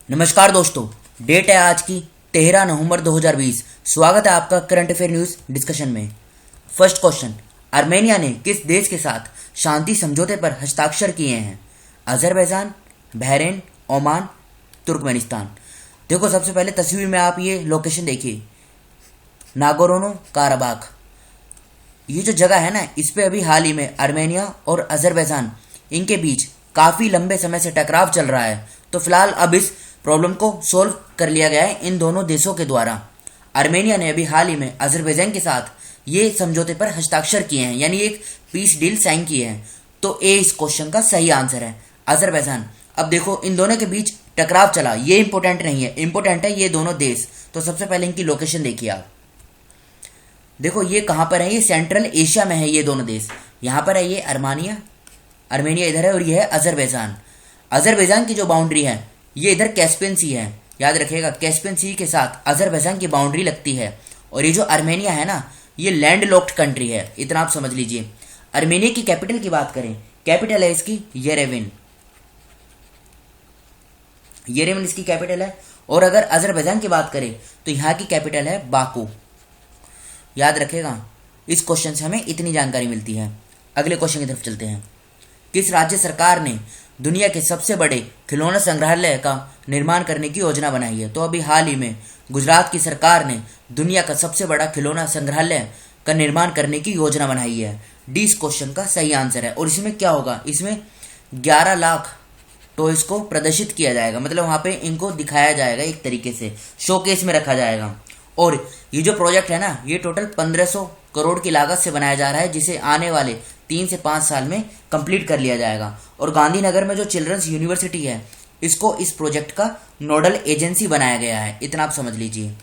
नमस्कार दोस्तों, डेट है आज की 13 नवंबर 2020। स्वागत है आपका करंट अफेयर न्यूज डिस्कशन में। फर्स्ट क्वेश्चन, आर्मेनिया ने किस देश के साथ शांति समझौते पर हस्ताक्षर किए हैं? Azerbaijan, Bahrain, Oman, Turkmenistan. देखो, सबसे पहले तस्वीर में आप ये लोकेशन देखिए, नागोर्नो काराबाख। ये जो जगह है ना, इस पे अभी हाल ही में आर्मेनिया और अजरबैजान इनके बीच काफ़ी लंबे समय से टकराव चल रहा है। तो फिलहाल अब इस प्रॉब्लम को सोल्व कर लिया गया है इन दोनों देशों के द्वारा। आर्मेनिया ने अभी हाल ही में अजरबैजान के साथ ये समझौते पर हस्ताक्षर किए हैं, यानी एक पीस डील साइन किए हैं। तो ए इस क्वेश्चन का सही आंसर है, अजरबैजान। अब देखो, इन दोनों के बीच टकराव चला, ये इंपॉर्टेंट नहीं है, इंपॉर्टेंट है ये दोनों देश। तो सबसे पहले इनकी लोकेशन देखिए आप। देखो ये कहाँ पर है, ये सेंट्रल एशिया में है ये दोनों देश। यहाँ पर है ये आर्मेनिया इधर है, और ये है अजरबैजान। अजरबैजान की जो बाउंड्री है ये इधर कैस्पियन सी है, याद रखिएगा, कैस्पियन सी के साथ अजरबैजान की बाउंड्री लगती है। और ये जो आर्मेनिया है ना, ये लैंड लॉक्ड कंट्री है, इतना आप समझ लीजिए। आर्मेनिया की कैपिटल की बात करें, कैपिटल है इसकी येरेवन, येरेवन इसकी कैपिटल है। और अगर अजरबैजान की बात करें तो यहाँ की कैपिटल है बाकू। याद रखेगा, इस क्वेश्चन से हमें इतनी जानकारी मिलती है। अगले क्वेश्चन की तरफ चलते हैं। किस राज्य सरकार ने दुनिया के सबसे बड़े खिलौना संग्रहालय का निर्माण करने की योजना बनाई है? तो अभी हाल ही में गुजरात की सरकार ने दुनिया का सबसे बड़ा खिलौना संग्रहालय का निर्माण करने की योजना बनाई है। डी इस क्वेश्चन का सही आंसर है। और इसमें क्या होगा, इसमें 11 लाख टॉयज को प्रदर्शित किया जाएगा, मतलब वहाँ पे इनको दिखाया जाएगा, एक तरीके से शोकेस में रखा जाएगा। और ये जो प्रोजेक्ट है ना, ये टोटल 1500 करोड़ की लागत से बनाया जा रहा है, जिसे आने वाले 3 से 5 साल में कंप्लीट कर लिया जाएगा। और गांधीनगर में जो चिल्ड्रंस यूनिवर्सिटी है, इसको इस प्रोजेक्ट का नोडल एजेंसी बनाया गया है, इतना आप समझ लीजिए।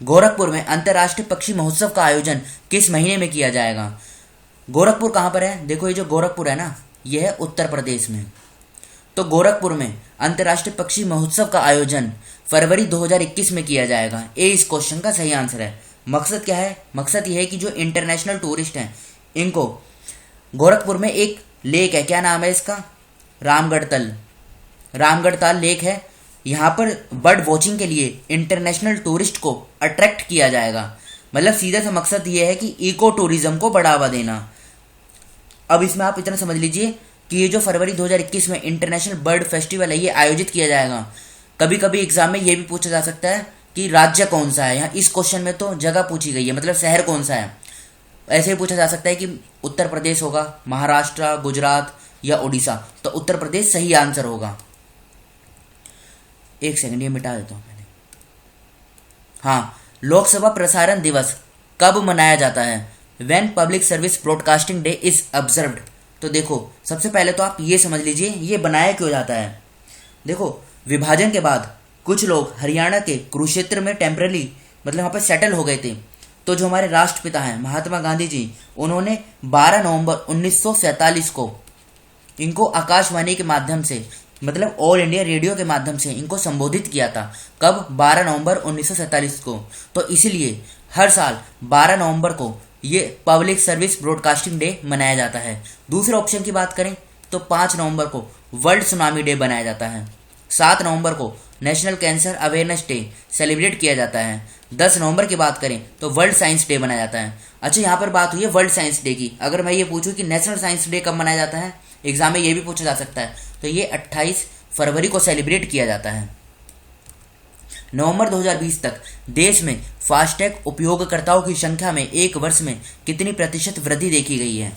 गोरखपुर में अंतर्राष्ट्रीय पक्षी महोत्सव का आयोजन किस महीने में किया जाएगा? गोरखपुर कहाँ पर है? देखो, ये जो गोरखपुर है ना, यह है उत्तर प्रदेश में। तो गोरखपुर में अंतर्राष्ट्रीय पक्षी महोत्सव का आयोजन फरवरी 2021 में किया जाएगा। ए इस क्वेश्चन का सही आंसर है। मकसद क्या है? मकसद यह है कि जो इंटरनेशनल टूरिस्ट हैं, इनको गोरखपुर में एक लेक है, क्या नाम है इसका? रामगढ़ ताल लेक है। यहाँ पर बर्ड वॉचिंग के लिए इंटरनेशनल टूरिस्ट को अट्रैक्ट किया जाएगा। मतलब सीधा सा मकसद ये है कि इको टूरिज्म को बढ़ावा देना। अब इसमें आप इतना समझ लीजिए कि ये जो फरवरी 2021 में इंटरनेशनल बर्ड फेस्टिवल है, ये आयोजित किया जाएगा। कभी कभी एग्जाम में ये भी पूछा जा सकता है कि राज्य कौन सा है। यहाँ इस क्वेश्चन में तो जगह पूछी गई है, मतलब शहर कौन सा है। ऐसे ही पूछा जा सकता है कि उत्तर प्रदेश होगा, महाराष्ट्र, गुजरात या उड़ीसा। तो उत्तर प्रदेश सही आंसर होगा। एक सेकंड, ये मिटा देता हूँ मैंने। हाँ, लोकसभा प्रसारण दिवस कब मनाया जाता है? When public service broadcasting day is observed. तो देखो, सबसे पहले तो आप ये समझ लीजिए ये बनाया क्यों जाता है। देखो, विभाजन के बाद कुछ लोग हरियाणा के कुरुक्षेत्र में टेम्पररी, मतलब वहाँ पर सेटल हो गए थे। तो जो हमारे राष्ट्रपिता हैं महात्मा गांधी जी, उन्होंने 12 नवंबर 1947 को इनको आकाशवाणी के माध्यम से, मतलब ऑल इंडिया रेडियो के माध्यम से इनको संबोधित किया था। कब? 12 नवंबर 1947 को। तो इसीलिए हर साल 12 नवंबर को ये पब्लिक सर्विस ब्रॉडकास्टिंग डे मनाया जाता है। दूसरे ऑप्शन की बात करें तो 5 नवंबर को वर्ल्ड सुनामी डे बनाया जाता है। 7 नवंबर को national cancer awareness day celebrate किया जाता है। 10 नवंबर की बात करें तो वर्ल्ड साइंस डे मनाया जाता है। अच्छा, यहाँ पर बात हुई है वर्ल्ड साइंस डे की। अगर मैं ये पूछूं कि नेशनल साइंस डे कब मनाया जाता है, एग्जाम में ये भी पूछा जा सकता है, तो ये 28 फरवरी को सेलिब्रेट किया जाता है। नवंबर 2020 तक देश में फास्टैग उपयोगकर्ताओं की संख्या में एक वर्ष में कितनी प्रतिशत वृद्धि देखी गई है?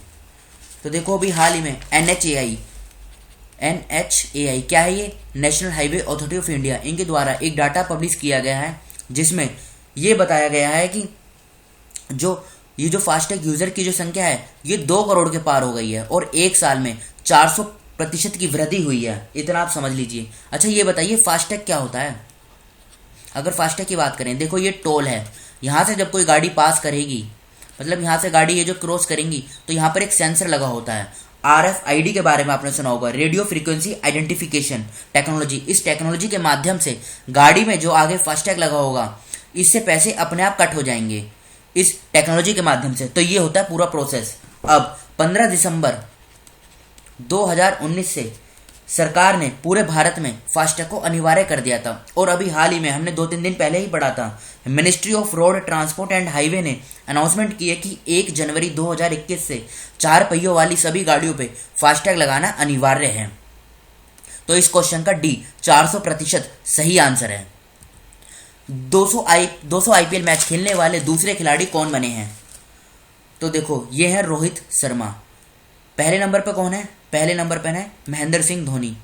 तो देखो, अभी हाल ही में NHAI क्या है ये? National highway authority of India, इनके द्वारा एक डाटा पब्लिश किया गया है, जिसमें ये बताया गया है कि ये जो फास्टैग यूजर की जो संख्या है, ये 2 करोड़ के पार हो गई है और एक साल में 400% की वृद्धि हुई है, इतना आप समझ लीजिए। अच्छा, ये बताइए फास्टैग क्या होता है? अगर फास्टैग की बात करें, देखो ये टोल है। यहाँ से जब कोई गाड़ी पास करेगी, मतलब यहाँ से गाड़ी ये जो क्रॉस करेंगी, तो यहाँ पर एक सेंसर लगा होता है। RFID के बारे में आपने सुना होगा, रेडियो फ्रीक्वेंसी आइडेंटिफिकेशन टेक्नोलॉजी। इस टेक्नोलॉजी के माध्यम से गाड़ी में जो आगे फास्टैग लगा होगा, इससे पैसे अपने आप कट हो जाएंगे इस टेक्नोलॉजी के माध्यम से। तो ये होता है पूरा प्रोसेस। अब 15 दिसंबर 2019 से सरकार ने पूरे भारत में फास्टैग को अनिवार्य कर दिया था। और अभी हाल ही में हमने 2-3 दिन पहले ही पढ़ा था, ministry of road transport and highway ने अनाउंसमेंट की है कि 1 जनवरी 2021 से 4 पहियों वाली सभी गाड़ियों पे फास्टैग लगाना अनिवार्य है। तो इस क्वेश्चन का डी 400% सही आंसर है। 200 आईपीएल मैच खेलने वाले दूसरे खिलाड़ी कौन बने हैं? तो देखो, ये है रोहित शर्मा। पहले नंबर पे कौन है? पहले नंबर पे है महेंद्र सिंह धोनी।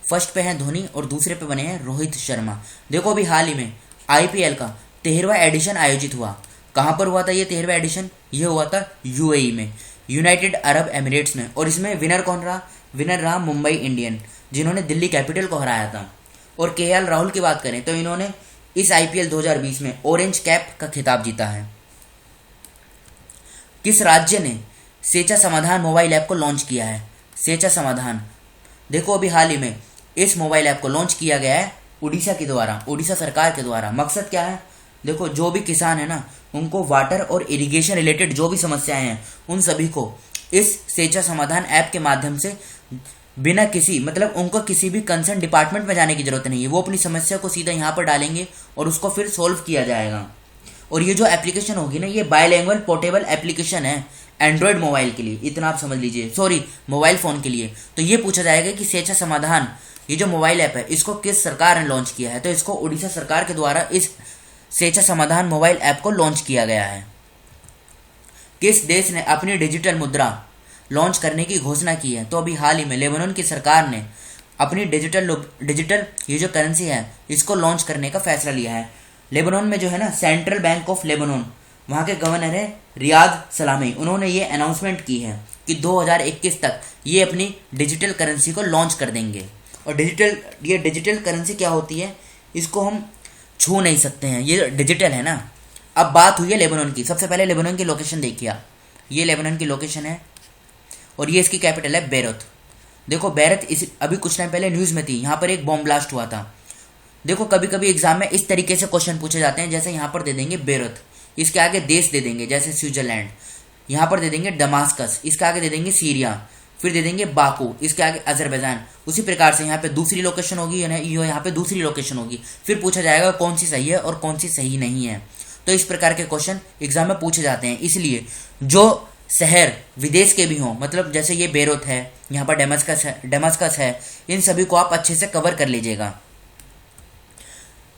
फर्स्ट पे है धोनी और दूसरे पे बने हैं रोहित शर्मा। देखो, अभी हाल ही में आईपीएल का 13वां एडिशन आयोजित हुआ। कहाँ पर हुआ था ये 13वां एडिशन? ये हुआ था यूएई में, यूनाइटेड अरब एमिरेट्स में। और इसमें विनर कौन रहा? विनर रहा मुंबई इंडियन, जिन्होंने दिल्ली कैपिटल को हराया था। और केएल राहुल की बात करें तो इन्होंने इस आईपीएल 2020 में ऑरेंज कैप का खिताब जीता है। किस राज्य ने सेचा समाधान मोबाइल ऐप को लॉन्च किया है? सेचा समाधान, देखो अभी हाल ही में इस मोबाइल ऐप को लॉन्च किया गया है उड़ीसा के द्वारा, उड़ीसा सरकार के द्वारा। मकसद क्या है? देखो, जो भी किसान है ना, उनको वाटर और इरिगेशन रिलेटेड जो भी समस्याएं हैं, उन सभी को इस सेचा समाधान ऐप के माध्यम से बिना किसी उनको किसी भी कंसर्न डिपार्टमेंट में जाने की जरूरत नहीं है। वो अपनी समस्या को सीधा यहाँ पर डालेंगे और उसको फिर सोल्व किया जाएगा। और ये जो एप्लीकेशन होगी ना, ये बायलैंग्वेज पोर्टेबल एप्लीकेशन है एंड्रॉयड मोबाइल के लिए, इतना आप समझ लीजिए, सॉरी मोबाइल फ़ोन के लिए। तो ये पूछा जाएगा कि सेचा समाधान, ये जो मोबाइल ऐप है, इसको किस सरकार ने लॉन्च किया है? तो इसको उड़ीसा सरकार के द्वारा इस सेचा समाधान मोबाइल ऐप को लॉन्च किया गया है। किस देश ने अपनी डिजिटल मुद्रा लॉन्च करने की घोषणा की है? तो अभी हाल ही में लेबनान की सरकार ने अपनी डिजिटल ये जो करेंसी है, इसको लॉन्च करने का फैसला लिया है। लेबनान में जो है ना, सेंट्रल बैंक ऑफ लेबनान, वहाँ के गवर्नर है रियाद सलामी, उन्होंने ये अनाउंसमेंट की है कि 2021 तक ये अपनी डिजिटल करेंसी को लॉन्च कर देंगे। और ये डिजिटल करेंसी क्या होती है, इसको हम छू नहीं सकते हैं, ये डिजिटल है ना। अब बात हुई है लेबनान की। सबसे पहले लेबनान की लोकेशन देखिए, ये लेबनान की लोकेशन है और ये इसकी कैपिटल है बेरूत। देखो, बेरूत इस अभी कुछ टाइम पहले न्यूज़ में थी, यहाँ पर एक बॉम्ब ब्लास्ट हुआ था। देखो, कभी कभी एग्जाम में इस तरीके से क्वेश्चन पूछे जाते हैं, जैसे यहाँ पर दे देंगे बेरूत, इसके आगे देश दे देंगे जैसे स्विट्जरलैंड, यहाँ पर दे देंगे दमास्कस, इसके आगे दे देंगे सीरिया, फिर दे देंगे बाकू, इसके आगे अजरबैजान। उसी प्रकार से यहाँ पे दूसरी लोकेशन होगी, यहाँ पे दूसरी लोकेशन होगी, फिर पूछा जाएगा कौन सी सही है और कौन सी सही नहीं है। तो इस प्रकार के क्वेश्चन एग्जाम में पूछे जाते हैं। इसलिए जो शहर विदेश के भी हों, जैसे ये बेरूत है, यहाँ पर डेमास्कस है, इन सभी को आप अच्छे से कवर कर लीजिएगा।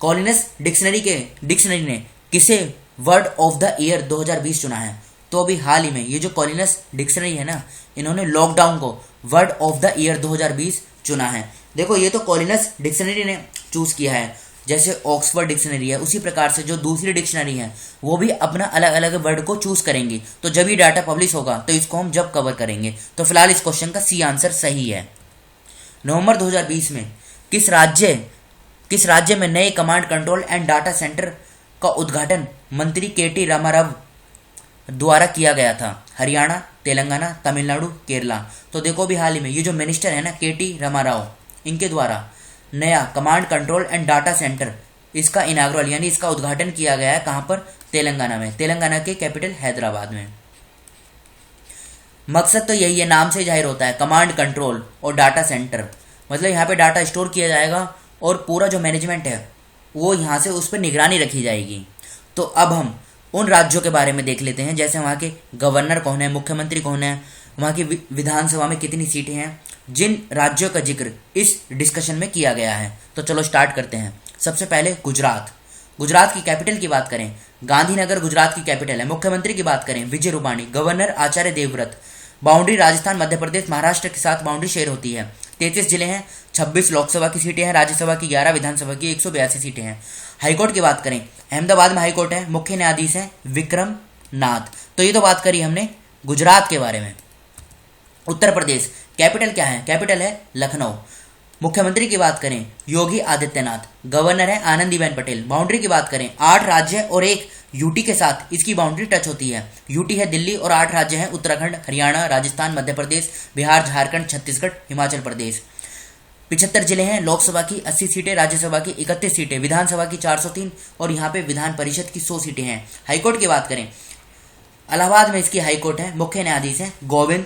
कॉलिनस डिक्शनरी ने किसे वर्ड ऑफ द ईयर 2020 चुना है? तो अभी हाल ही में ये जो कॉलिनस डिक्शनरी है ना, इन्होंने लॉकडाउन को वर्ड ऑफ द ईयर 2020 चुना है। देखो, ये तो कॉलिनस डिक्शनरी ने चूज किया है, जैसे ऑक्सफोर्ड डिक्शनरी है, उसी प्रकार से जो दूसरी डिक्शनरी है वो भी अपना अलग अलग वर्ड को चूज करेंगी। तो जब ये डाटा पब्लिश होगा तो इसको हम जब कवर करेंगे। तो फिलहाल इस क्वेश्चन का सी आंसर सही है। नवंबर 2020 में किस राज्य में नए command control and data centre का उद्घाटन मंत्री केटी रामाराव द्वारा किया गया था? हरियाणा, तेलंगाना, तमिलनाडु, केरला। तो देखो, भी हाल ही में ये जो मिनिस्टर है ना केटी रामाराव, इनके द्वारा नया command control and data centre, इसका इनाग्रल यानी इसका उद्घाटन किया गया है। कहाँ पर? तेलंगाना में, तेलंगाना के कैपिटल हैदराबाद में। मकसद तो यही है, नाम से जाहिर होता है, कमांड कंट्रोल और डाटा सेंटर, यहाँ पे डाटा स्टोर किया जाएगा और पूरा जो मैनेजमेंट है वो यहाँ से उस पर निगरानी रखी जाएगी। तो अब हम उन राज्यों के बारे में देख लेते हैं, जैसे वहाँ के गवर्नर कौन है, मुख्यमंत्री कौन है, वहाँ की विधानसभा में कितनी सीटें हैं, जिन राज्यों का जिक्र इस डिस्कशन में किया गया है। तो चलो स्टार्ट करते हैं। सबसे पहले गुजरात की कैपिटल की बात करें, गांधीनगर गुजरात की कैपिटल है। मुख्यमंत्री की बात करें, विजय रूपाणी। गवर्नर आचार्य देवव्रत। बाउंड्री राजस्थान, मध्य प्रदेश, महाराष्ट्र के साथ बाउंड्री शेयर होती है। 33 जिले हैं, 26 लोकसभा की सीटें हैं, राज्यसभा की 11, विधानसभा की 182 सीटें हैं। हाईकोर्ट की बात करें, अहमदाबाद में हाईकोर्ट है, मुख्य न्यायाधीश हैं विक्रम नाथ। तो ये तो बात करी हमने गुजरात के बारे में। उत्तर प्रदेश कैपिटल क्या है? कैपिटल है लखनऊ। मुख्यमंत्री की बात करें, योगी आदित्यनाथ। गवर्नर है आनंदीबेन पटेल। बाउंड्री की बात करें, 8 राज्य और 1 यूटी के साथ इसकी बाउंड्री टच होती है। यूटी है दिल्ली और 8 राज्य हैं उत्तराखंड, हरियाणा, राजस्थान, मध्य प्रदेश, बिहार, झारखंड, छत्तीसगढ़, हिमाचल प्रदेश। 75 जिले हैं, लोकसभा की 80 सीटें, राज्यसभा की 31 सीटें, विधानसभा की 403 और यहाँ पे विधान परिषद की 100 सीटें हैं। हाईकोर्ट की बात करें, इलाहाबाद में इसकी हाईकोर्ट है, मुख्य न्यायाधीश हैं गोविंद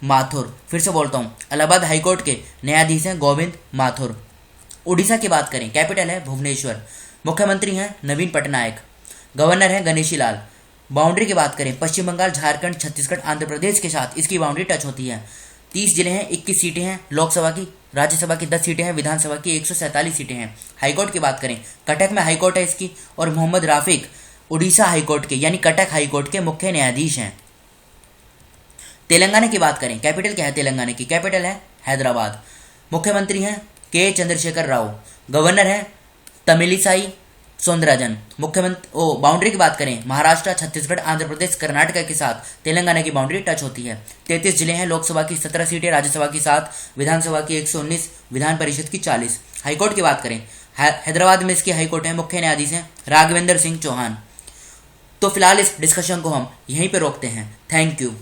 माथुर। फिर से बोलता हूँ, इलाहाबाद हाईकोर्ट के न्यायाधीश हैं गोविंद माथुर। उड़ीसा की बात करें, कैपिटल है भुवनेश्वर। मुख्यमंत्री हैं नवीन पटनायक। गवर्नर हैं गणेशी लाल। बाउंड्री की बात करें, पश्चिम बंगाल, झारखंड, छत्तीसगढ़, आंध्र प्रदेश के साथ इसकी बाउंड्री टच होती है। 30 जिले हैं, 21 सीटें हैं लोकसभा की, राज्यसभा की 10 सीटें हैं, विधानसभा की 147 सीटें हैं। हाईकोर्ट की बात करें, कटक में हाईकोर्ट है इसकी, और मोहम्मद राफिक उड़ीसा हाईकोर्ट के यानी कटक हाईकोर्ट के मुख्य न्यायाधीश हैं। तेलंगाना की बात करें, कैपिटल क्या है तेलंगाना की, कैपिटल है हैदराबाद। मुख्यमंत्री हैं के चंद्रशेखर राव। गवर्नर हैं तमिलिसाई सौंदरराजन। बाउंड्री की बात करें, महाराष्ट्र, छत्तीसगढ़, आंध्र प्रदेश, कर्नाटक के साथ तेलंगाना की बाउंड्री टच होती है। 33 जिले हैं, लोकसभा की 17 सीटें, राज्यसभा की 7, विधानसभा की 119, विधान परिषद की 40। हाईकोर्ट की बात करें, हैदराबाद में इसकी हाईकोर्ट है, मुख्य न्यायाधीश हैं राघवेंद्र सिंह चौहान। तो फिलहाल इस डिस्कशन को हम यहीं पर रोकते हैं। Thank you.